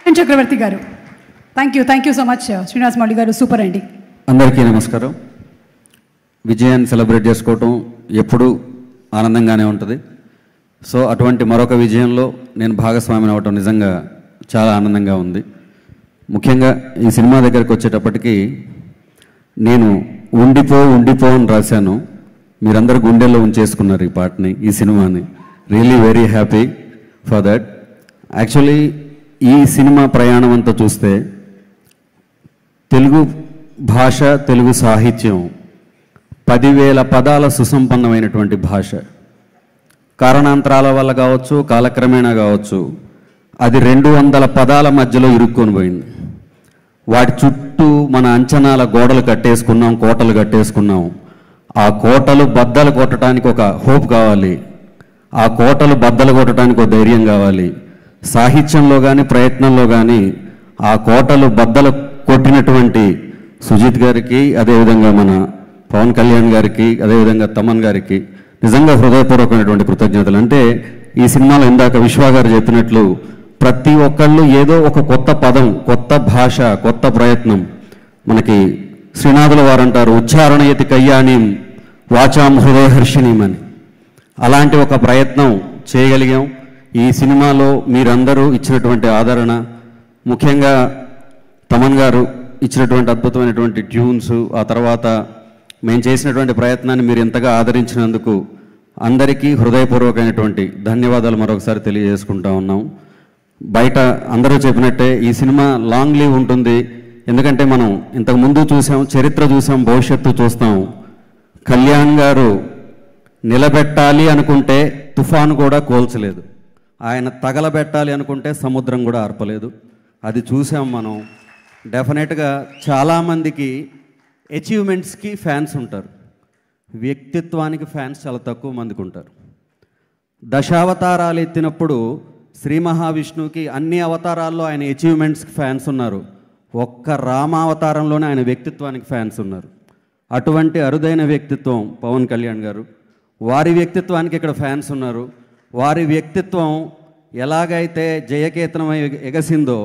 చక్రవర్తి గారు. Thank you so much Srinivas Mouli గారు. Super అండి. అందరికీ నమస్కారం. విజయాన్ని సెలబ్రేట్ చేసుకోవటం ఎప్పుడూ ఆనందంగానే ఉంటుంది. సో అటువంటి మరొక విజయంలో నేను భాగస్వామిని అవ్వటం నిజంగా చాలా ఆనందంగా ఉంది. ముఖ్యంగా ఈ సినిమా దగ్గరికి వచ్చేటప్పటికి నేను ఉండిపో అని రాశాను. మీరందరూ గుండెల్లో ఉంచేసుకున్నారు ఈ పాటని, ఈ సినిమాని. Really very happy for that. Actually ఈ సినిమా ప్రయాణం అంతా చూస్తే తెలుగు భాష, తెలుగు సాహిత్యం 10,000 పదాల సుసంపన్నమైనటువంటి భాష. కారణాంతరాల వల్ల కావచ్చు, కాలక్రమేణా కావచ్చు, అది 200 పదాల మధ్యలో ఇరుక్కొని పోయింది. వాటి చుట్టూ మన అంచనాల గోడలు కట్టేసుకున్నాం, కోటలు కట్టేసుకున్నాం. ఆ కోటలు బద్దలు కొట్టడానికి ఒక హోప్ కావాలి, ఆ కోటలు బద్దలు కొట్టడానికి ఒక ధైర్యం కావాలి. సాహిత్యంలో కానీ ప్రయత్నంలో కానీ ఆ కోటలు బద్దలు కొట్టినటువంటి సుజిత్ గారికి, అదేవిధంగా మన పవన్ కళ్యాణ్ గారికి, అదేవిధంగా తమన్ గారికి నిజంగా హృదయపూర్వకమైనటువంటి కృతజ్ఞతలు. అంటే ఈ సినిమాలో ఇందాక విశ్వ గారు చెప్పినట్లు ప్రతి ఒక్కళ్ళు ఏదో ఒక కొత్త పదం, కొత్త భాష, కొత్త ప్రయత్నం. మనకి శ్రీనాథుల వారు అంటారు, ఉచ్చారణయతి కయ్యాణీం వాచాం హృదయహర్షిణీం అని. అలాంటి ఒక ప్రయత్నం చేయగలిగాం. ఈ సినిమాలో మీరందరూ ఇచ్చినటువంటి ఆదరణ, ముఖ్యంగా తమన్ గారు ఇచ్చినటువంటి అద్భుతమైనటువంటి ట్యూన్స్, ఆ తర్వాత మేము చేసినటువంటి ప్రయత్నాన్ని మీరు ఎంతగా ఆదరించినందుకు అందరికీ హృదయపూర్వకమైనటువంటి ధన్యవాదాలు మరొకసారి తెలియజేసుకుంటా ఉన్నాం. బయట అందరూ చెప్పినట్టే ఈ సినిమా లాంగ్ లీవ్ ఉంటుంది. ఎందుకంటే మనం ఇంతకు ముందు చూసాం, చరిత్ర చూసాం, భవిష్యత్తు చూస్తాం. కళ్యాణ్ గారు నిలబెట్టాలి అనుకుంటే తుఫాను కూడా కోల్చలేదు, ఆయన తగలబెట్టాలి అనుకుంటే సముద్రం కూడా ఆర్పలేదు. అది చూసాం మనం. డెఫినెట్గా చాలామందికి అచీవ్మెంట్స్కి ఫ్యాన్స్ ఉంటారు, వ్యక్తిత్వానికి ఫ్యాన్స్ చాలా తక్కువ మందికి ఉంటారు. దశావతారాలు ఎత్తినప్పుడు శ్రీ మహావిష్ణువుకి అన్ని అవతారాల్లో ఆయన అచీవ్మెంట్స్కి ఫ్యాన్స్ ఉన్నారు, ఒక్క రామావతారంలోనే ఆయన వ్యక్తిత్వానికి ఫ్యాన్స్ ఉన్నారు. అటువంటి అరుదైన వ్యక్తిత్వం పవన్ కళ్యాణ్ గారు. వారి వ్యక్తిత్వానికి ఇక్కడ ఫ్యాన్స్ ఉన్నారు. వారి వ్యక్తిత్వం ఎలాగైతే జయకేతనమై ఎగసిందో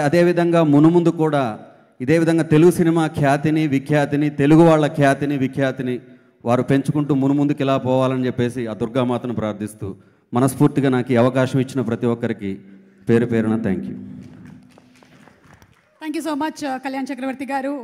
అదేవిధంగా మునుముందు కూడా ఇదే విధంగా తెలుగు సినిమా ఖ్యాతిని, విఖ్యాతిని, తెలుగు వాళ్ళ ఖ్యాతిని, విఖ్యాతిని వారు పెంచుకుంటూ మునుముందుకు ఇలా పోవాలని చెప్పేసి ఆ దుర్గామాతను ప్రార్థిస్తూ మనస్ఫూర్తిగా నాకు ఈ అవకాశం ఇచ్చిన ప్రతి ఒక్కరికి పేరు పేరున thank you so much Kalyan Chakravarthi గారు.